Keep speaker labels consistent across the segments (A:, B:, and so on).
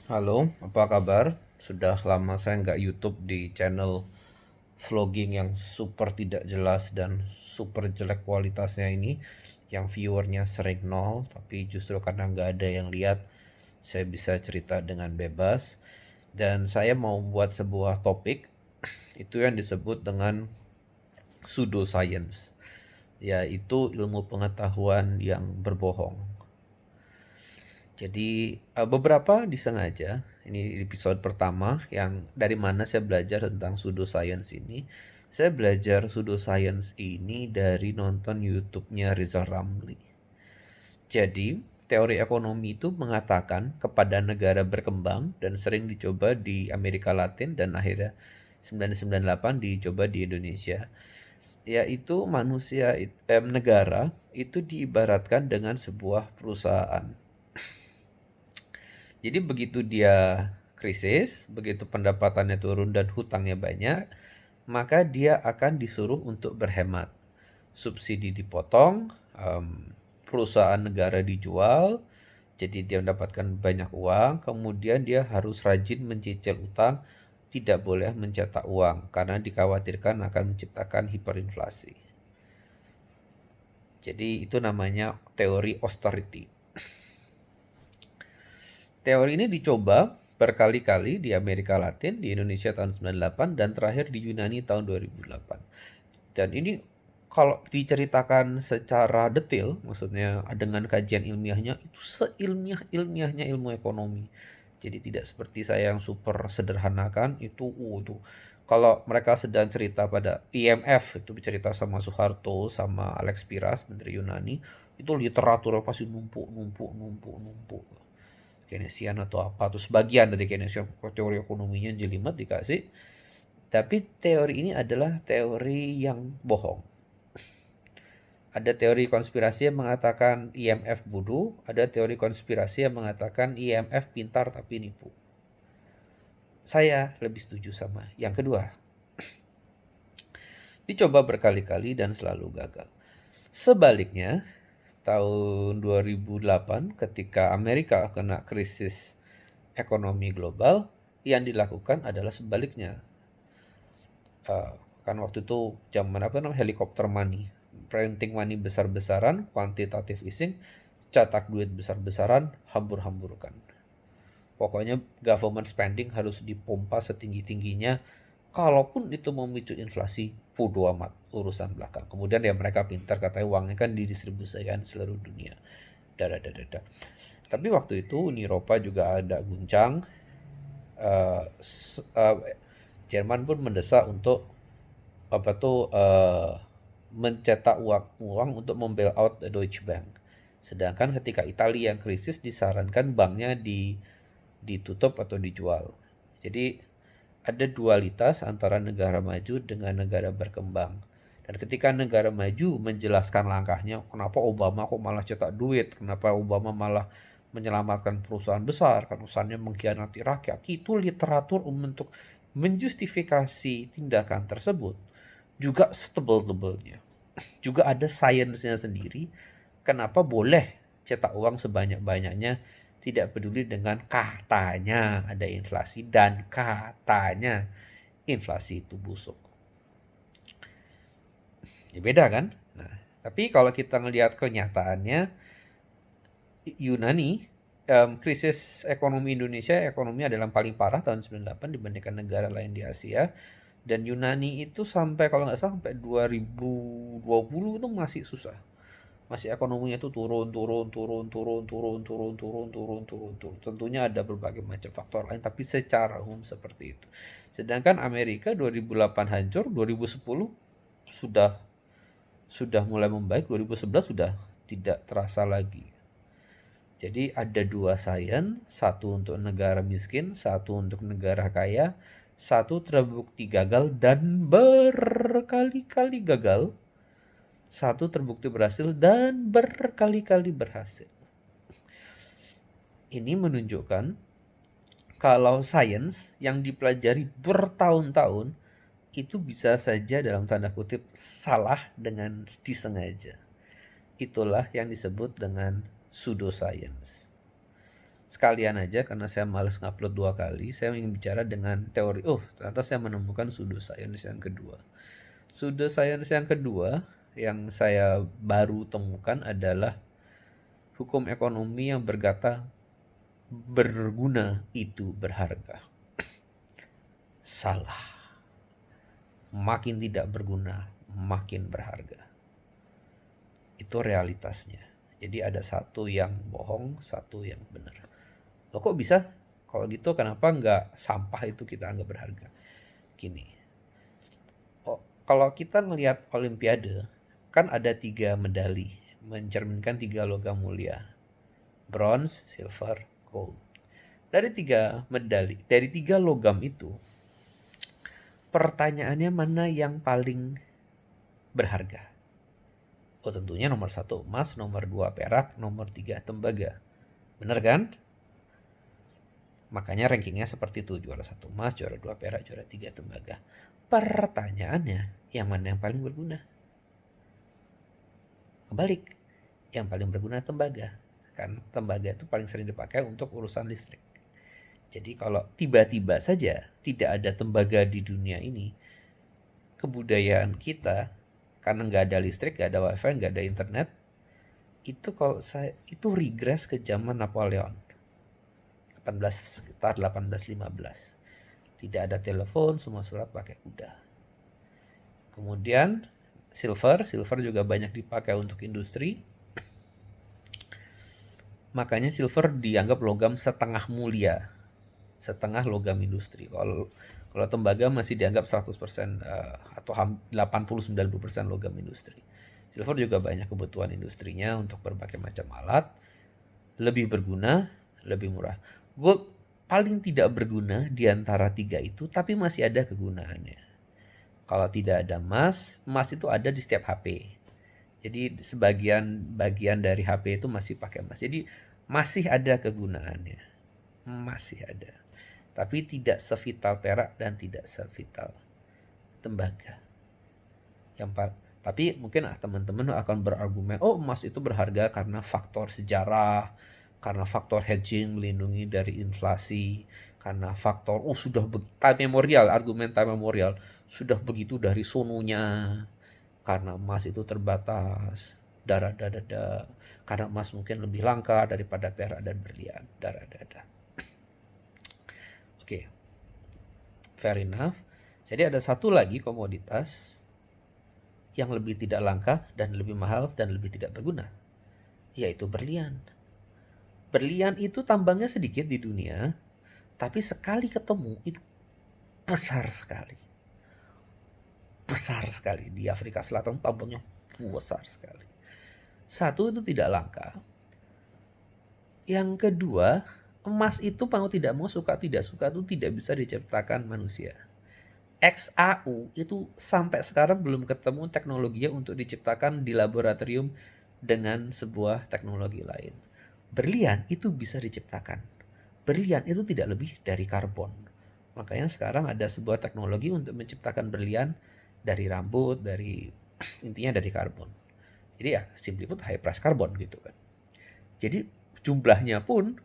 A: Halo, apa kabar? Sudah lama saya nggak YouTube di channel vlogging yang super tidak jelas dan super jelek kualitasnya ini, yang viewernya sering nol, tapi justru karena nggak ada yang lihat, saya bisa cerita dengan bebas. Dan saya mau buat sebuah topik, itu yang disebut dengan pseudoscience, yaitu ilmu pengetahuan yang berbohong. Jadi beberapa disengaja, ini episode pertama yang dari mana saya belajar tentang pseudoscience ini. Saya belajar pseudoscience ini dari nonton YouTube-nya Rizal Ramli. Jadi, teori ekonomi itu mengatakan kepada negara berkembang dan sering dicoba di Amerika Latin dan akhirnya 1998 dicoba di Indonesia, yaitu negara itu diibaratkan dengan sebuah perusahaan. Jadi begitu dia krisis, begitu pendapatannya turun dan hutangnya banyak, maka dia akan disuruh untuk berhemat. Subsidi dipotong, perusahaan negara dijual, jadi dia mendapatkan banyak uang, kemudian dia harus rajin mencicil utang, tidak boleh mencetak uang karena dikhawatirkan akan menciptakan hiperinflasi. Jadi itu namanya teori austerity. Teori ini dicoba berkali-kali di Amerika Latin, di Indonesia tahun 98, dan terakhir di Yunani tahun 2008. Dan ini kalau diceritakan secara detail, maksudnya dengan kajian ilmiahnya, itu seilmiah-ilmiahnya ilmu ekonomi. Jadi tidak seperti saya yang super sederhanakan, itu kalau mereka sedang cerita pada IMF, itu bercerita sama Soeharto, sama Alex Piras, Menteri Yunani, itu literaturnya pasti numpuk, numpuk, numpuk, numpuk. Keynesian atau apa, atau sebagian dari Keynesian teori ekonominya jelimet dikasih. Tapi teori ini adalah teori yang bohong. Ada teori konspirasi yang mengatakan IMF bodoh, ada teori konspirasi yang mengatakan IMF pintar tapi nipu. Saya lebih setuju sama yang kedua. Dicoba berkali-kali dan selalu gagal. Sebaliknya, tahun 2008 ketika Amerika kena krisis ekonomi global, yang dilakukan adalah sebaliknya. uh, kan waktu itu zaman apa namanya helikopter money, printing money besar-besaran, quantitative easing, cetak duit besar-besaran, hambur-hamburkan. Pokoknya government spending harus dipompa setinggi-tingginya, kalaupun itu memicu inflasi, bodo amat urusan belakang. Kemudian ya mereka pintar, katanya uangnya kan didistribusikan seluruh dunia. Dada. Tapi waktu itu Uni Eropa juga ada guncang. uh, uh, Jerman pun mendesak untuk apa tuh mencetak uang untuk membail out Deutsche Bank. Sedangkan ketika Italia yang krisis disarankan banknya ditutup atau dijual. Jadi ada dualitas antara negara maju dengan negara berkembang. Dan ketika negara maju menjelaskan langkahnya, kenapa Obama kok malah cetak duit, kenapa Obama malah menyelamatkan perusahaan besar, kan urusannya mengkhianati rakyat. Itu literatur untuk menjustifikasi tindakan tersebut juga setebal-tebalnya. Juga ada sainsnya sendiri. Kenapa boleh cetak uang sebanyak-banyaknya, tidak peduli dengan katanya ada inflasi dan katanya inflasi itu busuk. Ya beda kan? Nah, tapi kalau kita ngelihat kenyataannya, Yunani, krisis ekonomi Indonesia, ekonomi adalah yang paling parah tahun 98 dibandingkan negara lain di Asia. Dan Yunani itu sampai kalau nggak salah sampai 2020 itu masih susah. Masih ekonominya itu turun, turun, turun, turun, turun, turun, turun, turun, turun, turun. Tentunya ada berbagai macam faktor lain, tapi secara umum seperti itu. Sedangkan Amerika 2008 hancur, 2010 sudah sudah mulai membaik, 2011 sudah tidak terasa lagi. Jadi ada dua sains, satu untuk negara miskin, satu untuk negara kaya, satu terbukti gagal dan berkali-kali gagal, satu terbukti berhasil dan berkali-kali berhasil. Ini menunjukkan kalau sains yang dipelajari bertahun-tahun itu bisa saja dalam tanda kutip salah dengan disengaja. Itulah yang disebut dengan pseudoscience. sekalian aja karena saya males ngupload 2 kali, saya ingin bicara dengan teori. Oh, ternyata saya menemukan pseudoscience yang kedua. Pseudoscience yang kedua yang saya baru temukan adalah hukum ekonomi yang berkata berguna itu berharga. Salah. Makin tidak berguna, makin berharga. Itu realitasnya. Jadi ada satu yang bohong, satu yang benar. Loh kok bisa? Kalau gitu kenapa nggak sampah itu kita anggap berharga? Gini, kalau kita ngelihat Olimpiade, kan ada 3 medali, mencerminkan 3 logam mulia. Bronze, silver, gold. Dari 3 medali, dari 3 logam itu, pertanyaannya mana yang paling berharga? Oh tentunya nomor 1 emas, nomor 2 perak, nomor 3 tembaga. Bener kan? Makanya rankingnya seperti itu, juara 1 emas, juara 2 perak, juara 3 tembaga. Pertanyaannya, yang mana yang paling berguna? Kebalik, yang paling berguna tembaga. Kan tembaga itu paling sering dipakai untuk urusan listrik. Jadi kalau tiba-tiba saja tidak ada tembaga di dunia ini, kebudayaan kita, karena nggak ada listrik, nggak ada wifi, nggak ada internet, itu regress ke zaman Napoleon. Sekitar 1815. Tidak ada telepon, semua surat pakai kuda. Kemudian silver juga banyak dipakai untuk industri. Makanya silver dianggap logam setengah mulia, setengah logam industri. Kalau tembaga masih dianggap 100% atau 80-90% logam industri. Silver juga banyak kebutuhan industrinya untuk berbagai macam alat, lebih berguna, lebih murah. Gold paling tidak berguna di antara 3 itu, tapi masih ada kegunaannya. Kalau tidak ada emas itu ada di setiap HP. Jadi bagian dari HP itu masih pakai emas. Jadi masih ada kegunaannya. Masih ada. Tapi tidak sevital perak dan tidak sevital tembaga. Tapi mungkin teman-teman akan berargumen, oh emas itu berharga karena faktor sejarah, karena faktor hedging melindungi dari inflasi, karena faktor argumen time memorial sudah begitu dari sononya, karena emas itu terbatas, karena emas mungkin lebih langka daripada perak dan berlian, Oke, fair enough. Jadi ada satu lagi komoditas yang lebih tidak langka dan lebih mahal dan lebih tidak berguna, yaitu berlian. Berlian itu tambangnya sedikit di dunia, tapi sekali ketemu itu besar sekali. Besar sekali. Di Afrika Selatan tambangnya besar sekali. Satu, itu tidak langka. Yang kedua, emas itu mau tidak mau, suka tidak suka, itu tidak bisa diciptakan manusia. XAU itu sampai sekarang belum ketemu teknologinya untuk diciptakan di laboratorium dengan sebuah teknologi lain. Berlian itu bisa diciptakan. Berlian itu tidak lebih dari karbon. Makanya sekarang ada sebuah teknologi untuk menciptakan berlian dari rambut, intinya dari karbon. Jadi ya simply put high price karbon gitu kan. Jadi jumlahnya pun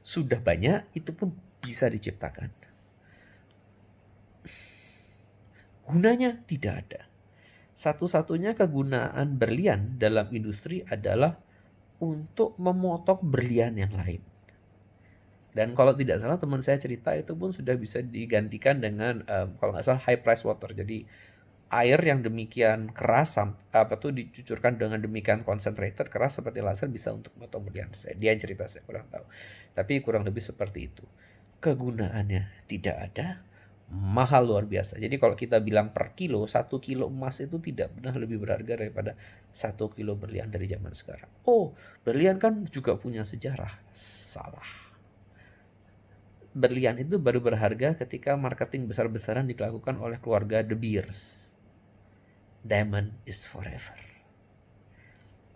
A: sudah banyak, itu pun bisa diciptakan. Gunanya tidak ada. Satu-satunya kegunaan berlian dalam industri adalah untuk memotong berlian yang lain. Dan kalau tidak salah teman saya cerita itu pun sudah bisa digantikan dengan kalau nggak salah high price water. Jadi air yang demikian keras dicucurkan dengan demikian concentrated keras seperti laser bisa untuk memotong berlian. Dia yang cerita, saya kurang tahu. Tapi kurang lebih seperti itu. Kegunaannya tidak ada. Mahal luar biasa. Jadi kalau kita bilang per kilo, 1 kilo emas itu tidak pernah lebih berharga daripada 1 kilo berlian dari zaman sekarang. Oh, berlian kan juga punya sejarah. Salah. Berlian itu baru berharga ketika marketing besar-besaran dilakukan oleh keluarga De Beers. Diamond is forever.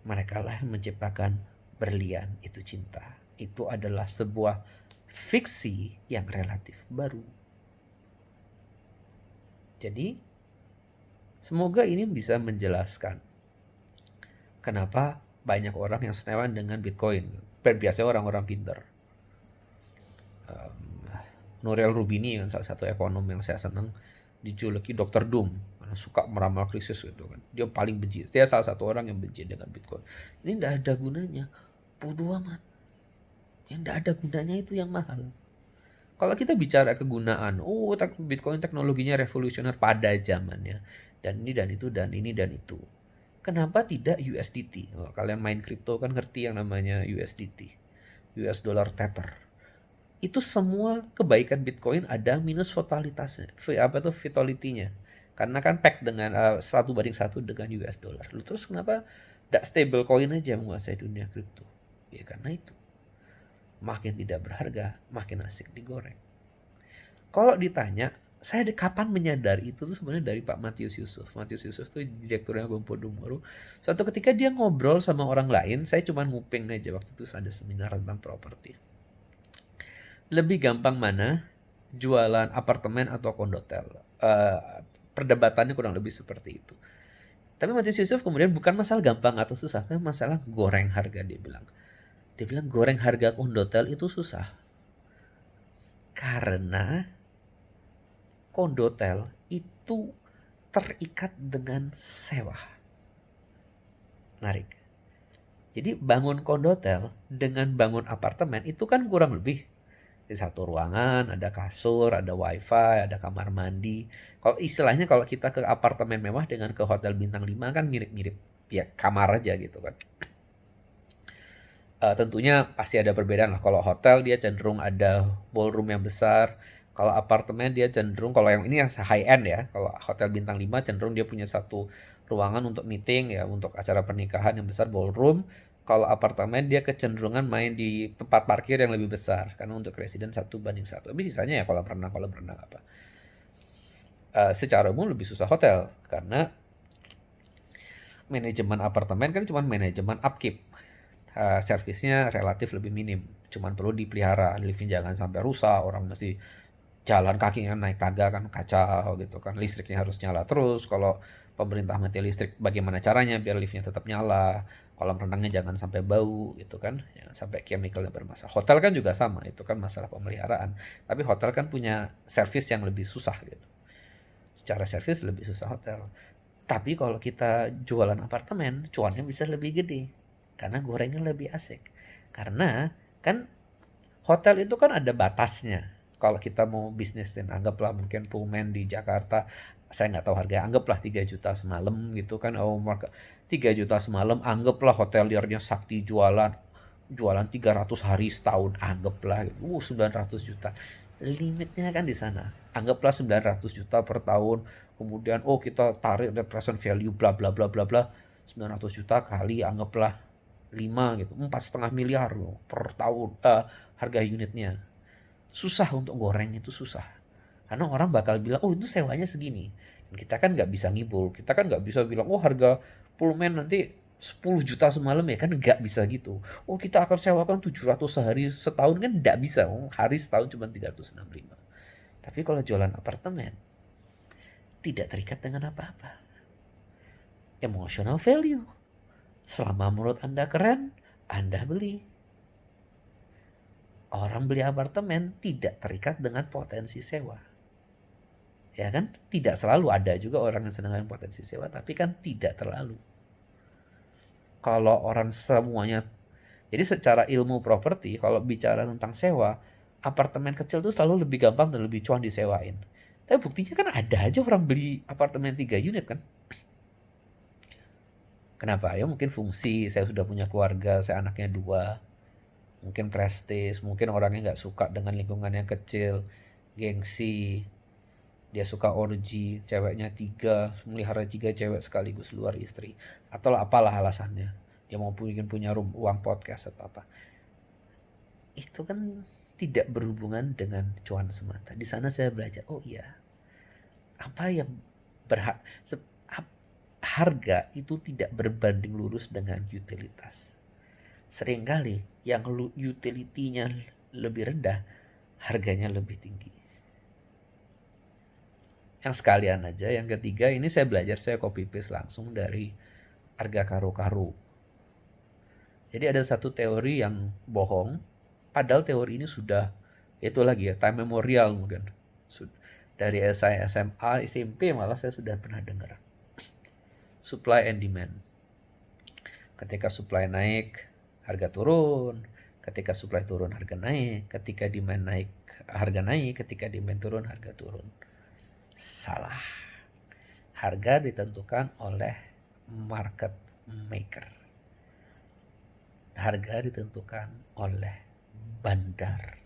A: Mereka lah yang menciptakan berlian itu cinta. Itu adalah sebuah fiksi yang relatif baru. Jadi, semoga ini bisa menjelaskan kenapa banyak orang yang senewan dengan Bitcoin. biasanya orang-orang pintar. Nouriel Roubini yang salah satu ekonom yang saya senang, dijuluki Dr. Doom karena suka meramal krisis gitu kan. Dia paling benci. Dia salah satu orang yang benci dengan Bitcoin. Ini tidak ada gunanya. Bodoh amat. Yang tidak ada gunanya itu yang mahal. Kalau kita bicara kegunaan, Bitcoin teknologinya revolusioner pada zamannya. Dan ini dan itu dan ini dan itu. Kenapa tidak USDT? Kalau kalian main kripto kan ngerti yang namanya USDT. US Dollar Tether. Itu semua kebaikan Bitcoin ada minus volatilitasnya. Apa tuh volatility-nya? Karena kan pack dengan 1:1 dengan US dollar. Lu terus kenapa tidak stable coin aja menguasai dunia kripto? Ya karena itu. Makin tidak berharga, makin asik digoreng. Kalau ditanya, saya kapan menyadari itu tuh sebenarnya dari Pak Matius Yusuf. Matius Yusuf tuh direkturnya Gompo Dumoro. Suatu ketika dia ngobrol sama orang lain, saya cuma nguping aja waktu itu ada seminar tentang properti. Lebih gampang mana jualan apartemen atau kondotel? Perdebatannya kurang lebih seperti itu. Tapi Matius Yusuf kemudian bukan masalah gampang atau susah, tapi masalah goreng harga dia bilang. Dia bilang goreng harga kondotel itu susah. Karena kondotel itu terikat dengan sewa. Menarik. Jadi bangun kondotel dengan bangun apartemen itu kan kurang lebih di satu ruangan, ada kasur, ada wifi, ada kamar mandi. Kalau istilahnya kalau kita ke apartemen mewah dengan ke hotel bintang 5 kan mirip-mirip. Ya kamar aja gitu kan. Tentunya pasti ada perbedaan lah. Kalau hotel dia cenderung ada ballroom yang besar. Kalau apartemen dia cenderung, kalau yang ini yang high end ya. Kalau hotel bintang 5 cenderung dia punya satu ruangan untuk meeting ya, untuk acara pernikahan yang besar ballroom. Kalau apartemen dia kecenderungan main di tempat parkir yang lebih besar karena untuk residen 1:1. Tapi sisanya ya kalau berenang apa. Secara umum lebih susah hotel karena manajemen apartemen kan cuma manajemen upkeep. Servisnya relatif lebih minim. Cuman perlu dipelihara, liftnya jangan sampai rusak, orang mesti jalan kaki kan naik tangga kan kacau gitu kan, listriknya harus nyala terus. Kalau pemerintah mati listrik bagaimana caranya biar liftnya tetap nyala, kolam renangnya jangan sampai bau gitu kan, jangan sampai chemicalnya bermasalah. Hotel kan juga sama, itu kan masalah pemeliharaan, tapi hotel kan punya servis yang lebih susah gitu, secara servis lebih susah hotel. Tapi kalau kita jualan apartemen, cuannya bisa lebih gede karena gorengnya lebih asik. Karena kan hotel itu kan ada batasnya. Kalau kita mau bisnis dan anggaplah mungkin Pullman di Jakarta, saya nggak tahu harganya, anggaplah 3 juta semalam gitu kan. 3 juta semalam, anggaplah hoteliernya sakti jualan 300 hari setahun, anggaplah 900 juta. Limitnya kan di sana. Anggaplah 900 juta per tahun. Kemudian kita tarik net present value bla bla bla bla bla. 900 juta kali anggaplah 5 gitu, 4,5 miliar loh per tahun harga unitnya. Susah untuk goreng itu susah. Karena orang bakal bilang, itu sewanya segini. Dan kita kan nggak bisa ngibul. Kita kan nggak bisa bilang, harga Pullman nanti 10 juta semalam ya kan nggak bisa gitu. Kita akan sewakan 700 sehari setahun kan nggak bisa. Hari setahun cuma 365. Tapi kalau jualan apartemen, tidak terikat dengan apa-apa. Emotional value. Selama menurut Anda keren, Anda beli. Orang beli apartemen tidak terikat dengan potensi sewa. Ya kan? Tidak selalu, ada juga orang yang senang dengan potensi sewa, tapi kan tidak terlalu. Kalau orang semuanya, jadi secara ilmu properti, kalau bicara tentang sewa, apartemen kecil itu selalu lebih gampang dan lebih cuan disewain. Tapi buktinya kan ada aja orang beli apartemen 3 unit kan. Kenapa? Ya mungkin fungsi, saya sudah punya keluarga, saya anaknya 2. Mungkin prestis, mungkin orangnya nggak suka dengan lingkungan yang kecil, gengsi, dia suka orgi, ceweknya 3, melihara 3 cewek sekaligus luar istri, atau apalah alasannya, dia mau punya uang podcast atau apa. Itu kan tidak berhubungan dengan cuan semata. Di sana saya belajar, iya, apa yang berhak, harga itu tidak berbanding lurus dengan utilitas. Seringkali yang utility-nya lebih rendah, harganya lebih tinggi. Yang sekalian aja, yang ketiga ini saya belajar, saya copy paste langsung dari harga karo-karo. Jadi ada satu teori yang bohong, padahal teori ini sudah, itu lagi ya, time memorial mungkin. Dari saya SMA, SMP malah saya sudah pernah dengar. Supply and demand. Ketika supply naik, harga turun. Ketika supply turun, harga naik. Ketika demand naik, harga naik. Ketika demand turun, harga turun. Salah. Harga ditentukan oleh market maker. Harga ditentukan oleh bandar.